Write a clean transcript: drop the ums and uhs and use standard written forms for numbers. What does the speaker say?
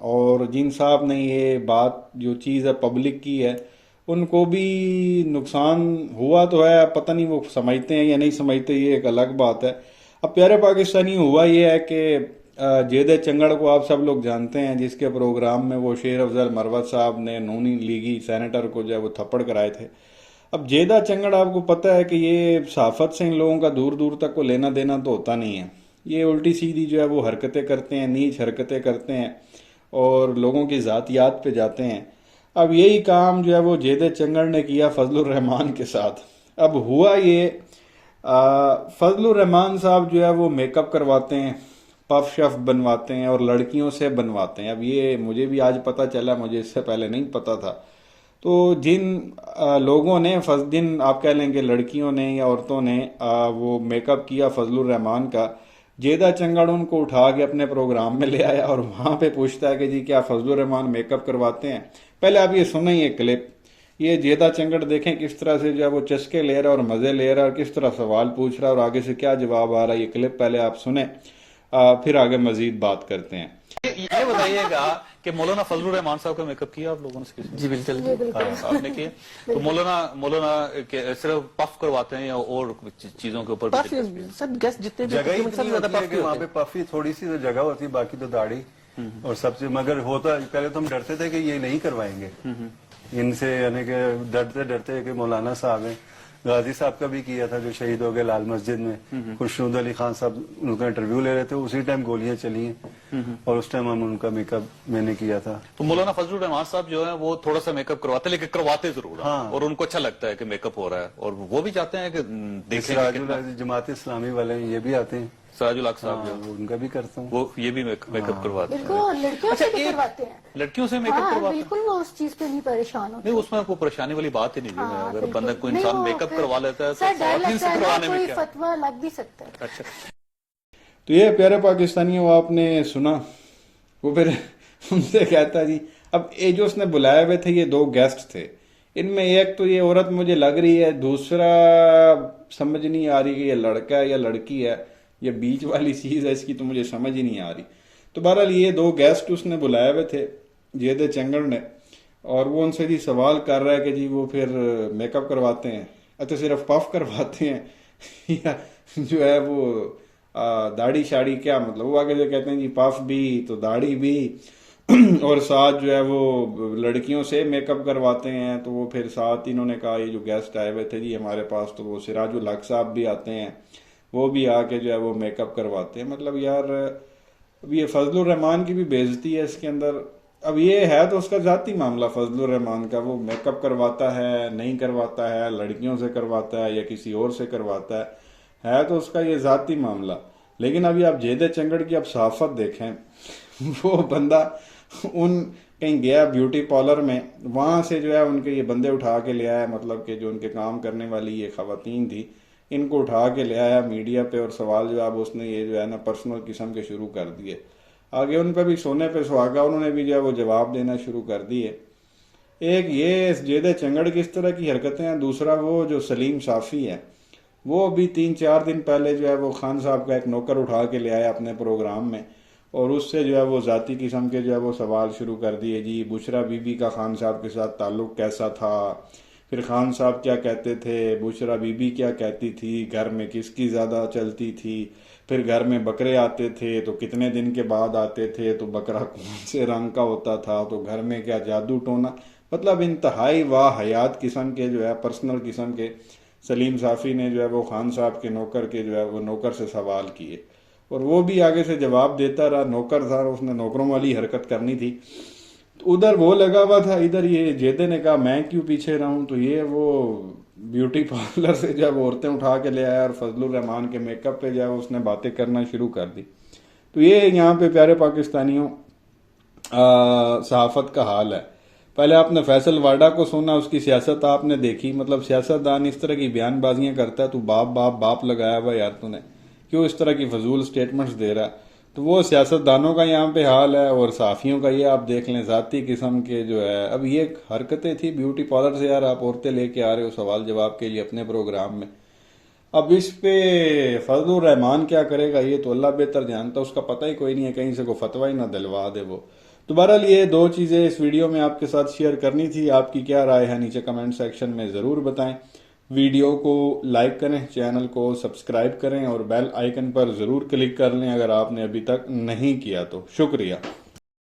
اور جن صاحب نے یہ بات جو چیز ہے پبلک کی ہے ان کو بھی نقصان ہوا تو ہے، پتہ نہیں وہ سمجھتے ہیں یا نہیں سمجھتے، یہ ایک الگ بات ہے۔ اب پیارے پاکستانی ہوا یہ ہے کہ جیدے چنگڑ کو آپ سب لوگ جانتے ہیں، جس کے پروگرام میں وہ شیر افضل مروت صاحب نے نونی لیگی سینیٹر کو جو ہے وہ تھپڑ کرائے تھے۔ اب جیدہ چنگڑ آپ کو پتہ ہے کہ یہ صحافت سے ان لوگوں کا دور دور تک کو لینا دینا تو ہوتا نہیں ہے، یہ الٹی سیدھی جو ہے وہ حرکتیں کرتے ہیں، نیچ حرکتیں کرتے ہیں اور لوگوں کی ذاتیات پہ جاتے ہیں۔ اب یہی کام جو ہے وہ جیدے چنگڑ نے کیا فضل الرحمان کے ساتھ۔ اب ہوا یہ فضل الرحمان صاحب جو ہے وہ میک اپ کرواتے ہیں، پف شف بنواتے ہیں اور لڑکیوں سے بنواتے ہیں۔ اب یہ مجھے بھی آج پتہ چلا، مجھے اس سے پہلے نہیں پتہ تھا۔ تو جن لوگوں نے جن آپ کہہ لیں کہ لڑکیوں نے یا عورتوں نے وہ میک اپ کیا فضل الرحمان کا، جیدہ چنگڑ ان کو اٹھا کے اپنے پروگرام میں لے آیا اور وہاں پہ پوچھتا ہے کہ جی کیا فضل الرحمان میک اپ کرواتے ہیں؟ پہلے آپ یہ سنیں یہ کلپ، یہ جیدہ چنگڑ دیکھیں کس طرح سے جو ہے وہ چسکے لے رہا ہے اور مزے لے رہا ہے اور کس طرح سوال پوچھ رہا ہے اور آگے سے کیا جواب آ رہا ہے۔ یہ کلپ پہلے آپ سنیں، پھر آگے مزید بات کرتے ہیں۔ یہ بتائیے گا کہ مولانا فضل الرحمان صاحب کا میک اپ کیا آپ لوگوں نے؟ جی بالکل آپ نے کیا؟ تو مولانا صرف پف کرواتے ہیں یا اور چیزوں کے اوپر بھی؟ سب گیسٹ جتنے بھی جگہ ہی سب اتنی زیادہ ہوتی ہے پف کہ وہاں پہ پفی تھوڑی سی جگہ ہوتی ہے، باقی تو داڑھی اور سب سے، مگر ہوتا پہلے تو ہم ڈرتے تھے کہ یہ نہیں کروائیں گے ان سے، یعنی کہ ڈرتے ڈرتے کہ مولانا صاحب ہیں۔ غازی صاحب کا بھی کیا تھا جو شہید ہو گئے لال مسجد میں، خوشنود علی خان صاحب ان کا انٹرویو لے رہے تھے، اسی ٹائم گولیاں چلی ہیں اور اس ٹائم ہم ان کا میک اپ میں نے کیا تھا۔ تو مولانا فضل الرحمان صاحب جو ہیں وہ تھوڑا سا میک اپ کرواتے لیکن کرواتے ضرور ہیں اور ان کو اچھا لگتا ہے کہ میک اپ ہو رہا ہے اور وہ بھی چاہتے ہیں کہ دیکھیں سراج العزیز جماعت اسلامی والے ہیں، یہ بھی آتے ہیں، سراج الحق صاحب جو ان کا بھی کرتا ہوں۔ وہ یہ بھی میک اپ کرواتے ہیں۔ بالکل لڑکیوں سے بھی کرواتے ہیں، لڑکیوں سے میک اپ ہاں کرواتے ہیں؟ بالکل وہ اس چیز پہ نہیں پریشان ہوتے۔ نہیں، اس میں کوئی پریشانی والی بات ہی نہیں ہے، اگر بندہ کوئی نہیں، انسان وہ میک اپ پھر کروا لیتا ہے تو سر ڈر خواتین سے لگتا ہے نا، کروانے میں کوئی کیا؟ فتویٰ لگ بھی سکتا ہے۔ اچھا، تو یہ پیارے پاکستانیوں آپ نے سنا، وہ پھر ان سے کہتا جی اب یہ جو اس نے بلائے ہوئے تھے یہ دو گیسٹ تھے، ان میں ایک تو یہ عورت مجھے لگ رہی ہے، دوسرا سمجھ نہیں آ رہی کہ یہ لڑکا ہے یا لڑکی ہے، یہ بیچ والی چیز ہے اس کی تو مجھے سمجھ ہی نہیں آ رہی۔ تو بہرحال یہ دو گیسٹ اس نے بلائے ہوئے تھے جیدے چنگڑ نے، اور وہ ان سے جی سوال کر رہا ہے کہ جی وہ پھر میک اپ کرواتے ہیں، اچھا صرف پف کرواتے ہیں یا جو ہے وہ داڑھی شاڑی، کیا مطلب؟ وہ آگے جو کہتے ہیں جی پف بھی تو داڑھی بھی اور ساتھ جو ہے وہ لڑکیوں سے میک اپ کرواتے ہیں۔ تو وہ پھر ساتھ انہوں نے کہا یہ جو گیسٹ آئے ہوئے تھے جی ہمارے پاس، تو وہ سراج الحق صاحب بھی آتے ہیں، وہ بھی آ کے جو ہے وہ میک اپ کرواتے ہیں۔ مطلب یار اب یہ فضل الرحمان کی بھی بےعزتی ہے اس کے اندر۔ اب یہ ہے تو اس کا ذاتی معاملہ فضل الرحمان کا، وہ میک اپ کرواتا ہے نہیں کرواتا ہے، لڑکیوں سے کرواتا ہے یا کسی اور سے کرواتا ہے تو اس کا یہ ذاتی معاملہ۔ لیکن ابھی آپ جیدے چنگڑ کی اب صحافت دیکھیں، وہ بندہ ان کہیں گیا بیوٹی پارلر میں، وہاں سے جو ہے ان کے یہ بندے اٹھا کے لے آیا، مطلب کہ جو ان کے کام کرنے والی یہ خواتین تھی ان کو اٹھا کے لے آیا میڈیا پہ، اور سوال جواب اس نے یہ جو ہے نا پرسنل قسم کے شروع کر دیے۔ آگے ان پہ بھی سونے پہ سہاگا، انہوں نے بھی جو ہے وہ جواب دینا شروع کر دیے۔ ایک یہ جیدے چنگڑ کی اس طرح کی حرکتیں ہیں، دوسرا وہ جو سلیم صافی ہے وہ بھی 3-4 دن پہلے جو ہے وہ خان صاحب کا ایک نوکر اٹھا کے لے آیا اپنے پروگرام میں، اور اس سے جو ہے وہ ذاتی قسم کے جو ہے وہ سوال شروع کر دیے، جی بشرا بی بی کا خان صاحب کے ساتھ تعلق کیسا تھا، پھر خان صاحب کیا کہتے تھے، بشرا بی بی کیا کہتی تھی، گھر میں کس کی زیادہ چلتی تھی، پھر گھر میں بکرے آتے تھے تو کتنے دن کے بعد آتے تھے، تو بکرا کون سے رنگ کا ہوتا تھا، تو گھر میں کیا جادو ٹونا، مطلب انتہائی واحیات قسم کے جو ہے پرسنل قسم کے سلیم صافی نے جو ہے وہ خان صاحب کے نوکر کے جو ہے وہ نوکر سے سوال کیے، اور وہ بھی آگے سے جواب دیتا رہا۔ نوکر تھا، اس نے نوکروں والی حرکت کرنی تھی، تو ادھر وہ لگا ہوا تھا، ادھر یہ جیدے نے کہا میں کیوں پیچھے رہوں، تو یہ وہ بیوٹی پارلر سے جب عورتیں اٹھا کے لے آیا اور فضل الرحمان کے میک اپ پہ جب اس نے باتیں کرنا شروع کر دی۔ تو یہ یہاں پہ پیارے پاکستانیوں صحافت کا حال ہے۔ پہلے آپ نے فیصل واڈا کو سنا، اس کی سیاست آپ نے دیکھی، مطلب سیاست دان اس طرح کی بیان بازیاں کرتا ہے، تو باپ باپ باپ لگایا ہوا یار تو نے، کیوں اس طرح کی فضول سٹیٹمنٹس دے رہا ہے؟ تو وہ سیاست دانوں کا یہاں پہ حال ہے، اور صحافیوں کا یہ آپ دیکھ لیں ذاتی قسم کے جو ہے۔ اب یہ حرکتیں تھی بیوٹی پارلر سے، یار آپ عورتیں لے کے آ رہے ہو سوال جواب کے لیے اپنے پروگرام میں، اب اس پہ فضل الرحمان کیا کرے گا یہ تو اللہ بہتر جانتا ہے، اس کا پتہ ہی کوئی نہیں ہے، کہیں سے کوئی فتویٰ ہی نہ دلوا دے وہ. تو بہرحال یہ دو چیزیں اس ویڈیو میں آپ کے ساتھ شیئر کرنی تھی. آپ کی کیا رائے ہے نیچے کمنٹ سیکشن میں ضرور بتائیں. ویڈیو کو لائک کریں، چینل کو سبسکرائب کریں اور بیل آئیکن پر ضرور کلک کر لیں اگر آپ نے ابھی تک نہیں کیا تو. شکریہ.